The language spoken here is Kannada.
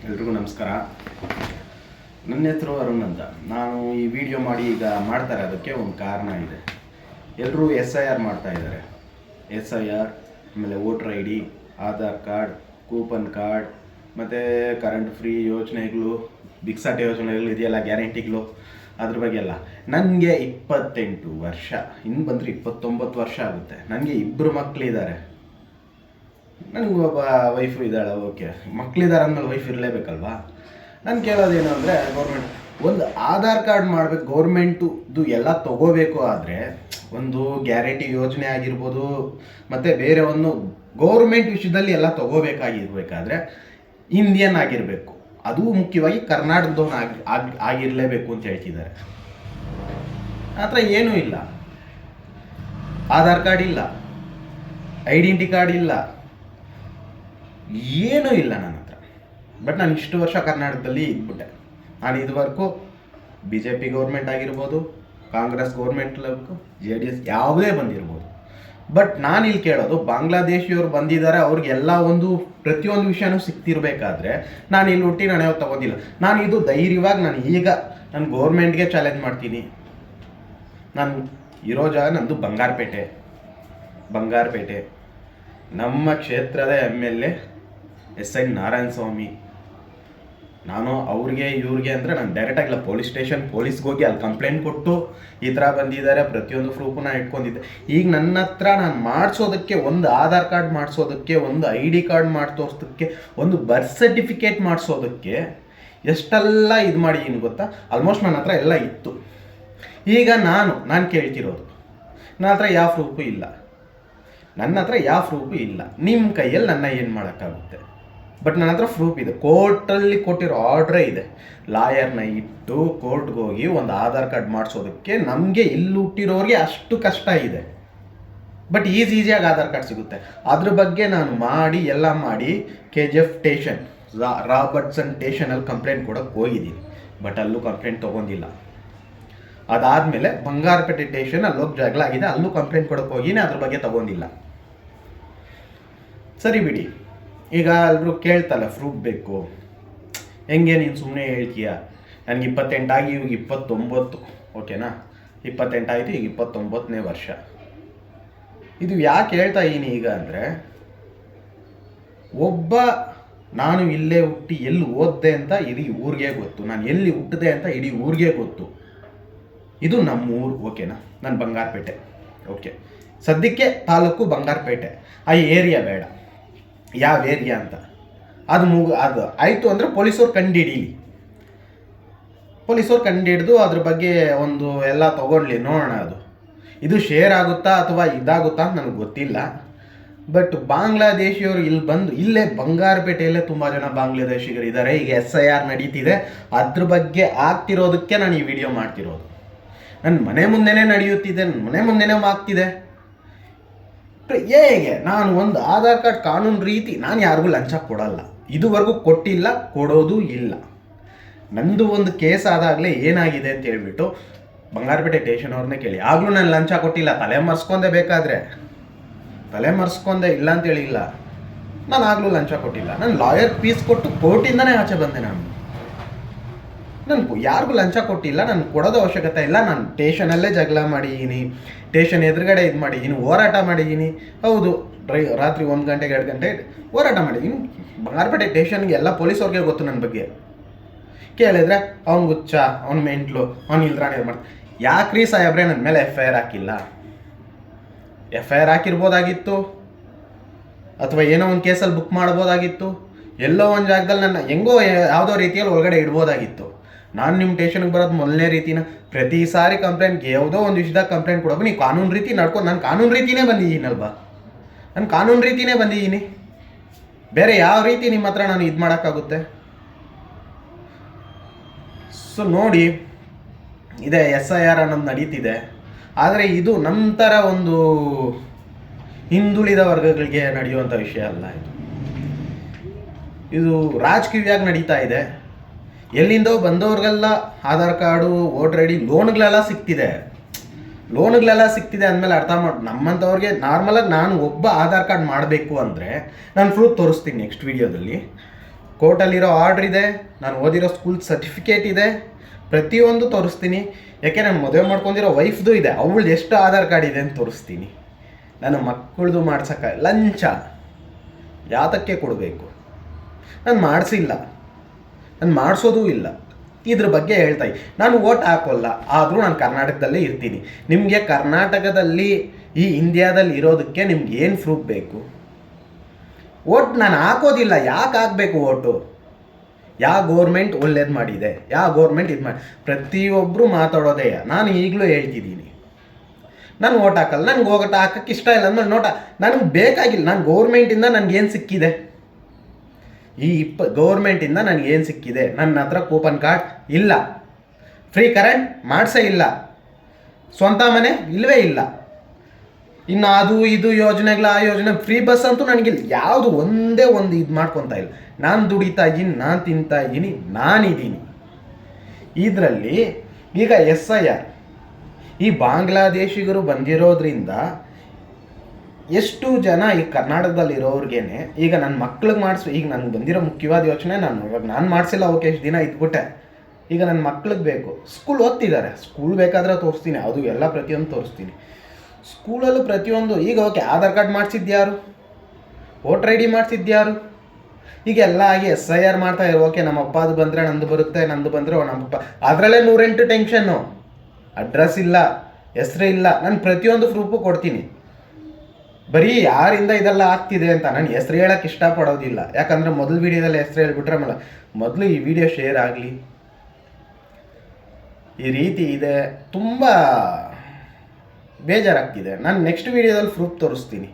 ಎಲ್ರಿಗೂ ನಮಸ್ಕಾರ. ನನ್ನ ಹೆಸರು ಅರುಣ್ ಅಂತ. ನಾನು ಈ ವಿಡಿಯೋ ಮಾಡಿ ಈಗ ಮಾಡ್ತಾರೆ, ಅದಕ್ಕೆ ಒಂದು ಕಾರಣ ಇದೆ. ಎಲ್ಲರೂ SIR ಮಾಡ್ತಾ ಇದ್ದಾರೆ. SIR, ಆಮೇಲೆ voter ID, Aadhaar card, coupon card, ಮತ್ತು ಕರೆಂಟ್ ಫ್ರೀ ಯೋಜನೆಗಳು, ಬಿಕ್ಸಾಟ ಯೋಜನೆಗಳು ಇದೆಯಲ್ಲ, ಗ್ಯಾರಂಟಿಗಳು, ಅದ್ರ ಬಗ್ಗೆ ಎಲ್ಲ. ನನಗೆ 28 ವರ್ಷ, ಇನ್ನು ಬಂದರೆ 29 ವರ್ಷ ಆಗುತ್ತೆ. ನನಗೆ 2 ಮಕ್ಕಳಿದ್ದಾರೆ. ನನಗೆ ಒಬ್ಬ ವೈಫು ಇದ್ದಾಳೆ. ಓಕೆ, ಮಕ್ಕಳಿದ್ದಾರೆ ಅಂದಮೇಲೆ ವೈಫ್ ಇರಲೇಬೇಕಲ್ವಾ. ನಾನು ಕೇಳೋದೇನು ಅಂದರೆ, ಗೌರ್ಮೆಂಟ್ ಒಂದು ಆಧಾರ್ ಕಾರ್ಡ್ ಮಾಡಬೇಕು, ಗೌರ್ಮೆಂಟುದು ಎಲ್ಲ ತೊಗೋಬೇಕು. ಆದರೆ ಒಂದು ಗ್ಯಾರಂಟಿ ಯೋಜನೆ ಆಗಿರ್ಬೋದು, ಮತ್ತು ಬೇರೆ ಒಂದು ಗೌರ್ಮೆಂಟ್ ವಿಷಯದಲ್ಲಿ ಎಲ್ಲ ತೊಗೋಬೇಕಾಗಿರ್ಬೇಕಾದ್ರೆ ಇಂಡಿಯನ್ ಆಗಿರಬೇಕು. ಅದು ಮುಖ್ಯವಾಗಿ ಕರ್ನಾಟಕದವನು ಆಗಿರಲೇಬೇಕು ಅಂತ ಹೇಳ್ತಿದ್ದಾರೆ. ಆ ಥರ ಏನೂ ಇಲ್ಲ. ಆಧಾರ್ ಕಾರ್ಡ್ ಇಲ್ಲ, ಐಡೆಂಟಿ ಕಾರ್ಡ್ ಇಲ್ಲ, ಏನೂ ಇಲ್ಲ ನನ್ನ ಹತ್ರ. ಬಟ್ ನಾನು ಇಷ್ಟು ವರ್ಷ ಕರ್ನಾಟಕದಲ್ಲಿ ಇದ್ಬಿಟ್ಟೆ. ನಾನು ಇದುವರೆಗೂ BJP ಗೌರ್ಮೆಂಟ್ ಆಗಿರ್ಬೋದು, ಕಾಂಗ್ರೆಸ್ ಗೌರ್ಮೆಂಟ್, JDS ಯಾವುದೇ ಬಂದಿರ್ಬೋದು. ಬಟ್ ನಾನು ಇಲ್ಲಿ ಕೇಳೋದು, ಬಾಂಗ್ಲಾದೇಶಿಯವರು ಬಂದಿದ್ದಾರೆ, ಅವ್ರಿಗೆಲ್ಲ ಪ್ರತಿಯೊಂದು ವಿಷಯನೂ ಸಿಗ್ತಿರ್ಬೇಕಾದ್ರೆ ನಾನು ಇಲ್ಲಿ ಹುಟ್ಟಿ ನಾನು ಯಾವತ್ತು ತಗೋದಿಲ್ಲ. ನಾನು ಇದು ಧೈರ್ಯವಾಗಿ ನಾನು ಗೌರ್ಮೆಂಟ್ಗೆ ಚಾಲೆಂಜ್ ಮಾಡ್ತೀನಿ. ನಾನು ಇರೋ ಜಾಗ ನಂದು ಬಂಗಾರಪೇಟೆ. ನಮ್ಮ ಕ್ಷೇತ್ರದ MLA SI ನಾರಾಯಣ ಸ್ವಾಮಿ. ನಾನು ಅವ್ರಿಗೆ ಇವ್ರಿಗೆ ಅಂದರೆ ನಾನು ಡೈರೆಕ್ಟಾಗಿಲ್ಲ, ಪೊಲೀಸ್ಗೆ ಹೋಗಿ ಅಲ್ಲಿ ಕಂಪ್ಲೇಂಟ್ ಕೊಟ್ಟು ಈ ಥರ ಬಂದಿದ್ದಾರೆ, ಪ್ರತಿಯೊಂದು ಪ್ರೂಫು ನಾನು ಇಟ್ಕೊಂಡಿದ್ದೆ. ಈಗ ನನ್ನ ಹತ್ರ ನಾನು ಮಾಡಿಸೋದಕ್ಕೆ, ಒಂದು ಆಧಾರ್ ಕಾರ್ಡ್ ಮಾಡಿಸೋದಕ್ಕೆ, ಒಂದು ID ಕಾರ್ಡ್ ತೋರಿಸೋದಕ್ಕೆ, ಒಂದು ಬರ್ತ್ ಸರ್ಟಿಫಿಕೇಟ್ ಮಾಡಿಸೋದಕ್ಕೆ ಎಷ್ಟೆಲ್ಲ ಇದು ಮಾಡಿದ್ದೀನಿ ಗೊತ್ತಾ. ಆಲ್ಮೋಸ್ಟ್ ನನ್ನ ಹತ್ರ ಎಲ್ಲ ಇತ್ತು. ಈಗ ನಾನು ಕೇಳ್ತಿರೋದು, ನನ್ನ ಹತ್ರ ಯಾವ ಪ್ರೂಫು ಇಲ್ಲ. ನಿಮ್ಮ ಕೈಯಲ್ಲಿ ನನ್ನ ಏನು ಮಾಡೋಕ್ಕಾಗುತ್ತೆ? ಬಟ್ ನನ್ನ ಹತ್ರ ಪ್ರೂಫ್ ಇದೆ. ಕೋರ್ಟಲ್ಲಿ ಕೊಟ್ಟಿರೋ ಆರ್ಡ್ರೇ ಇದೆ. ಲಾಯರ್ನ ಇಟ್ಟು ಕೋರ್ಟ್ಗೆ ಹೋಗಿ ಒಂದು ಆಧಾರ್ ಕಾರ್ಡ್ ಮಾಡಿಸೋದಕ್ಕೆ ನಮಗೆ ಇಲ್ಲಿ ಹುಟ್ಟಿರೋರಿಗೆ ಅಷ್ಟು ಕಷ್ಟ ಇದೆ. ಬಟ್ ಈಸಿಯಾಗಿ ಆಧಾರ್ ಕಾರ್ಡ್ ಸಿಗುತ್ತೆ. ಅದ್ರ ಬಗ್ಗೆ ನಾನು ಎಲ್ಲ ಮಾಡಿ KGF ಸ್ಟೇಷನ್, ರಾಬರ್ಟ್ಸನ್ ಸ್ಟೇಷನಲ್ಲಿ ಕಂಪ್ಲೇಂಟ್ ಕೊಡೋಕ್ಕೆ ಹೋಗಿದ್ದೀನಿ. ಬಟ್ ಅಲ್ಲೂ ಕಂಪ್ಲೇಂಟ್ ತೊಗೊಂಡಿಲ್ಲ. ಅದಾದಮೇಲೆ ಬಂಗಾರಪೇಟೆ ಸ್ಟೇಷನ್ ಅಲ್ಲೋಗಿ ಜಗಳ ಆಗಿದೆ, ಅಲ್ಲೂ ಕಂಪ್ಲೇಂಟ್ ಕೊಡೋಕ್ಕೆ ಹೋಗಿನಿ, ಅದ್ರ ಬಗ್ಗೆ ತೊಗೊಂಡಿಲ್ಲ. ಸರಿ ಬಿಡಿ. ಈಗ ಎಲ್ಲರೂ ಕೇಳ್ತಲ್ಲ, ಪ್ರೂಫ್ ಬೇಕು. ಹೆಂಗೆ ನೀನು ಸುಮ್ಮನೆ ಹೇಳ್ತೀಯ? ನನಗೆ 28 ಆಗಿ ಇವಾಗ 29, ಓಕೆನಾ? 28 ಆಯಿತು, ಈಗ 29ನೇ ವರ್ಷ. ಇದು ಯಾಕೆ ಹೇಳ್ತಾ ಇದ್ದೀನಿ ಈಗ ಅಂದರೆ, ನಾನು ಇಲ್ಲೇ ಹುಟ್ಟಿ ಎಲ್ಲಿ ಓದಿದೆ ಅಂತ ಇಡೀ ಊರಿಗೆ ಗೊತ್ತು. ನಾನು ಎಲ್ಲಿ ಹುಟ್ಟಿದೆ ಅಂತ ಇಡೀ ಊರಿಗೆ ಗೊತ್ತು. ಇದು ನಮ್ಮೂರು, ಓಕೆನಾ? ನಾನು ಬಂಗಾರಪೇಟೆ, ಓಕೆ. ಸದ್ಯಕ್ಕೆ ತಾಲೂಕು ಬಂಗಾರಪೇಟೆ. ಆ ಏರಿಯಾ ಬೇಡ, ಯಾವ ಏರಿಯಾ ಅಂತ. ಅದು ಆಯಿತು ಅಂದರೆ ಪೊಲೀಸವ್ರು ಕಂಡುಹಿಡಿದು ಅದ್ರ ಬಗ್ಗೆ ಎಲ್ಲ ತೊಗೊಳ್ಲಿ, ನೋಡೋಣ. ಇದು ಶೇರ್ ಆಗುತ್ತಾ ಅಥವಾ ಇದಾಗುತ್ತಾ ಅಂತ ನನಗೆ ಗೊತ್ತಿಲ್ಲ. ಬಟ್ ಬಾಂಗ್ಲಾದೇಶಿಯವರು ಇಲ್ಲೇ ಬಂಗಾರಪೇಟೆಯಲ್ಲೇ ತುಂಬ ಜನ ಬಾಂಗ್ಲಾದೇಶಿಗರಿದ್ದಾರೆ. ಈಗ SIR ನಡೀತಿದೆ, ಅದ್ರ ಬಗ್ಗೆ ಆಗ್ತಿರೋದಕ್ಕೆ ನಾನು ಈ ವಿಡಿಯೋ ಮಾಡ್ತಿರೋದು. ನನ್ನ ಮನೆ ಮುಂದೆನೇ ನಡೆಯುತ್ತಿದೆ, ನನ್ನ ಮನೆ ಮುಂದೆನೇ ಆಗ್ತಿದೆ. ಹೇಗೆ ನಾನು ಒಂದು ಆಧಾರ್ ಕಾರ್ಡ್ ಕಾನೂನು ರೀತಿ ನಾನು ಯಾರಿಗೂ ಲಂಚ ಕೊಡಲ್ಲ, ಇದುವರೆಗೂ ಕೊಟ್ಟಿಲ್ಲ, ಕೊಡೋದು ಇಲ್ಲ. ನಂದು ಒಂದು ಕೇಸ್ ಆದಾಗಲೇ ಏನಾಗಿದೆ ಅಂತ ಹೇಳ್ಬಿಟ್ಟು ಬಂಗಾರಪೇಟೆ ಸ್ಟೇಷನ್ ಅವ್ರನ್ನೇ ಕೇಳಿ. ಆಗಲೂ ನಾನು ಲಂಚ ಕೊಟ್ಟಿಲ್ಲ, ತಲೆ ಮರೆಸ್ಕೊಂಡೆ, ಇಲ್ಲ ಅಂತ ಹೇಳಿಲ್ಲ. ನಾನು ಆಗಲೂ ಲಂಚ ಕೊಟ್ಟಿಲ್ಲ. ನಾನು ಲಾಯರ್ ಫೀಸ್ ಕೊಟ್ಟು ಕೋರ್ಟಿಂದನೇ ಆಚೆ ಬಂದೆ. ನಾನು ಯಾರಿಗೂ ಲಂಚ ಕೊಟ್ಟಿಲ್ಲ, ನಾನು ಕೊಡೋದು ಅವಶ್ಯಕತೆ ಇಲ್ಲ. ನಾನು ಸ್ಟೇಷನಲ್ಲೇ ಜಗಳ ಮಾಡಿದ್ದೀನಿ, ಸ್ಟೇಷನ್ ಎದುರುಗಡೆ ಇದು ಮಾಡಿದ್ದೀನಿ, ಹೋರಾಟ ಮಾಡಿದ್ದೀನಿ. ಹೌದು, ರಾತ್ರಿ 1 ಗಂಟೆಗೆ 2 ಗಂಟೆ ಹೋರಾಟ ಮಾಡಿದ್ದೀನಿ. ಬಂಗಾರಪೇಟೆ ಸ್ಟೇಷನ್ಗೆ ಎಲ್ಲ ಪೊಲೀಸವ್ರಿಗೆ ಗೊತ್ತು ನನ್ನ ಬಗ್ಗೆ. ಕೇಳಿದ್ರೆ ಅವ್ನು ಗುಚ್ಚ, ಅವ್ನು ಮೆಂಟ್ಲು, ಅವ್ನು ಇಲ್ರಾಣಿ ಮಾಡ್ತಾನೆ. ಯಾಕ್ರಿ ಸಾಹೇಬ್ರೆ ನನ್ನ ಮೇಲೆ FIR ಹಾಕಿಲ್ಲ? FIR ಹಾಕಿರ್ಬೋದಾಗಿತ್ತು, ಅಥವಾ ಏನೋ ಒಂದು ಕೇಸಲ್ಲಿ ಬುಕ್ ಮಾಡ್ಬೋದಾಗಿತ್ತು. ಎಲ್ಲೋ ಒಂದು ಜಾಗದಲ್ಲಿ ನನ್ನ ಹೆಂಗೋ ಯಾವುದೋ ರೀತಿಯಲ್ಲಿ ಒಳಗಡೆ ಇಡ್ಬೋದಾಗಿತ್ತು. ನಾನು ನಿಮ್ಮ ಸ್ಟೇಷನ್ಗೆ ಬರೋದು ಮೊದಲನೇ ರೀತಿನ. ಪ್ರತಿ ಸಾರಿ ಕಂಪ್ಲೇಂಟ್ಗೆ ಯಾವುದೋ ಒಂದು ವಿಷಯದಾಗ ಕಂಪ್ಲೇಂಟ್ ಕೊಡೋದು, ನೀವು ಕಾನೂನು ರೀತಿ ನಡ್ಕೊಂಡು. ನಾನು ಕಾನೂನು ರೀತಿನೇ ಬಂದಿದ್ದೀನಿ. ಬೇರೆ ಯಾವ ರೀತಿ ನಿಮ್ಮ ಹತ್ರ ನಾನು ಇದು ಮಾಡೋಕ್ಕಾಗುತ್ತೆ? ಸೊ ನೋಡಿ, ಇದೆ SIR ಅನ್ನೋದು ನಡೀತಿದೆ. ಆದರೆ ಇದು ನಂತರ ಒಂದು ಹಿಂದುಳಿದ ವರ್ಗಗಳಿಗೆ ನಡೆಯುವಂಥ ವಿಷಯ ಅಲ್ಲ. ಇದು ರಾಜಕೀಯವಾಗಿ ನಡೀತಾ ಇದೆ. ಎಲ್ಲಿಂದೋ ಬಂದವ್ರಿಗೆಲ್ಲ ಆಧಾರ್ ಕಾರ್ಡು, ವೋಟರ್ ID, ಲೋನ್ಗಳೆಲ್ಲ ಸಿಗ್ತಿದೆ ಅಂದಮೇಲೆ ಅರ್ಥ ಮಾಡಿ. ನಮ್ಮಂಥವ್ರಿಗೆ ನಾರ್ಮಲಾಗಿ ನಾನು ಒಬ್ಬ ಆಧಾರ್ ಕಾರ್ಡ್ ಮಾಡಬೇಕು ಅಂದರೆ ನಾನು ಪ್ರೂಫ್ ತೋರಿಸ್ತೀನಿ ನೆಕ್ಸ್ಟ್ ವೀಡಿಯೋದಲ್ಲಿ. ಕೋರ್ಟಲ್ಲಿರೋ ಆರ್ಡ್ರ್ ಇದೆ, ನಾನು ಓದಿರೋ ಸ್ಕೂಲ್ ಸರ್ಟಿಫಿಕೇಟ್ ಇದೆ, ಪ್ರತಿಯೊಂದು ತೋರಿಸ್ತೀನಿ. ಯಾಕೆ ನಾನು ಮದುವೆ ಮಾಡ್ಕೊಂಡಿರೋ ವೈಫ್ದು ಇದೆ, ಅವಳು ಎಷ್ಟು ಆಧಾರ್ ಕಾರ್ಡ್ ಇದೆ ಅಂತ ತೋರಿಸ್ತೀನಿ. ನನ್ನ ಮಕ್ಕಳದು ಮಾಡ್ಸೋಕ್ಕೆ ಲಂಚ ಯಾತಕ್ಕೆ ಕೊಡಬೇಕು? ನಾನು ಮಾಡಿಸಿಲ್ಲ, ನಾನು ಮಾಡಿಸೋದೂ ಇಲ್ಲ. ಇದ್ರ ಬಗ್ಗೆ ಹೇಳ್ತಾ ನಾನು ಓಟ್ ಹಾಕೋಲ್ಲ, ಆದರೂ ನಾನು ಕರ್ನಾಟಕದಲ್ಲೇ ಇರ್ತೀನಿ. ನಿಮಗೆ ಕರ್ನಾಟಕದಲ್ಲಿ ಈ ಇಂಡಿಯಾದಲ್ಲಿ ಇರೋದಕ್ಕೆ ನಿಮ್ಗೆ ಏನು ಪ್ರೂಫ್ ಬೇಕು? ಓಟ್ ನಾನು ಹಾಕೋದಿಲ್ಲ, ಯಾಕೆ ಹಾಕಬೇಕು ಓಟು? ಯಾವ ಗೋರ್ಮೆಂಟ್ ಒಳ್ಳೇದು ಮಾಡಿದೆ, ಯಾವ ಗೋರ್ಮೆಂಟ್ ಇದು ಮಾಡಿ, ಪ್ರತಿಯೊಬ್ಬರು ಮಾತಾಡೋದೇ. ನಾನು ಈಗಲೂ ಹೇಳ್ತಿದ್ದೀನಿ, ನಾನು ಓಟ್ ಹಾಕಲ್ಲ, ನನಗೆ ಓಟ್ ಹಾಕೋಕ್ಕೆ ಇಷ್ಟ ಇಲ್ಲ ಅಂದ್ಮೇಲೆ ನನಗೆ ಬೇಕಾಗಿಲ್ಲ. ನಾನು ಗೌರ್ಮೆಂಟಿಂದ ನನಗೇನು ಸಿಕ್ಕಿದೆ? ಈ ಗೌರ್ಮೆಂಟಿಂದ ನನಗೇನು ಸಿಕ್ಕಿದೆ? ನನ್ನ ಹತ್ರ ಕೂಪನ್ ಕಾರ್ಡ್ ಇಲ್ಲ, ಫ್ರೀ ಕರೆಂಟ್ ಮಾಡಿಸೇ ಇಲ್ಲ, ಸ್ವಂತ ಮನೆ ಇಲ್ಲವೇ ಇಲ್ಲ, ಇನ್ನು ಅದು ಇದು ಯೋಜನೆಗಳ ಆ ಯೋಜನೆ, ಫ್ರೀ ಬಸ್ ಅಂತೂ ನನಗಿಲ್ಲ. ಯಾವುದು ಒಂದೇ ಒಂದು ಇದು ಮಾಡ್ಕೊತಾ ಇಲ್ಲ. ನಾನು ದುಡಿತಾ ಇದ್ದೀನಿ, ನಾನು ತಿಂತಾ ಇದ್ದೀನಿ, ನಾನಿದ್ದೀನಿ. ಇದರಲ್ಲಿ ಈಗ SIR ಈ ಬಾಂಗ್ಲಾದೇಶಿಗರು ಬಂದಿರೋದ್ರಿಂದ ಎಷ್ಟು ಜನ ಈ ಕರ್ನಾಟಕದಲ್ಲಿರೋರ್ಗೇನೆ ಈಗ ನನ್ನ ಮಕ್ಳಿಗೆ ಈಗ ನನಗೆ ಬಂದಿರೋ ಮುಖ್ಯವಾದ ಯೋಚನೆ, ನಾನು ಮಾಡಿಸಿಲ್ಲ, ಓಕೆ ಇಷ್ಟು ದಿನ ಇದ್ಬಿಟ್ಟೆ, ಈಗ ನನ್ನ ಮಕ್ಳಿಗೆ ಬೇಕು. ಸ್ಕೂಲ್ ಓದ್ತಿದ್ದಾರೆ, ಸ್ಕೂಲ್ ಬೇಕಾದ್ರೆ ತೋರಿಸ್ತೀನಿ, ಅದು ಎಲ್ಲ ಪ್ರತಿಯೊಂದು ತೋರಿಸ್ತೀನಿ. ಸ್ಕೂಲಲ್ಲೂ ಪ್ರತಿಯೊಂದು ಈಗ ಓಕೆ ಆಧಾರ್ ಕಾರ್ಡ್ ಮಾಡಿಸಿದ್ಯಾರು, ವೋಟರ್ ID ಮಾಡಿಸಿದ್ಯಾರು, ಈಗ ಎಲ್ಲ ಆಗಿ SIR ಮಾಡ್ತಾ ಇರೋ. ಓಕೆ ನಮ್ಮಪ್ಪ ಅದು ಬಂದರೆ ನಂದು ಬರುತ್ತೆ, ನಂದು ಬಂದರೆ ನಮ್ಮಪ್ಪ, ಅದರಲ್ಲೇ 108 ಟೆನ್ಷನ್ನು. ಅಡ್ರೆಸ್ ಇಲ್ಲ, ಹೆಸರು ಇಲ್ಲ, ನಾನು ಪ್ರತಿಯೊಂದು ಪ್ರೂಫು ಕೊಡ್ತೀನಿ. ಬರೀ ಯಾರಿಂದ ಇದೆಲ್ಲ ಆಗ್ತಿದೆ ಅಂತ ನಾನು ಹೆಸರು ಹೇಳೋಕ್ಕೆ ಇಷ್ಟಪಡೋದಿಲ್ಲ. ಯಾಕಂದರೆ ಮೊದಲು ವೀಡಿಯೋದಲ್ಲಿ ಹೆಸರು ಹೇಳ್ಬಿಟ್ರೆ ಮೊದಲು ಈ ವಿಡಿಯೋ ಶೇರ್ ಆಗಲಿ. ಈ ರೀತಿ ಇದೆ, ತುಂಬ ಬೇಜಾರಾಗ್ತಿದೆ. ನಾನು ನೆಕ್ಸ್ಟ್ ವೀಡಿಯೋದಲ್ಲಿ ಪ್ರೂಫ್ ತೋರಿಸ್ತೀನಿ.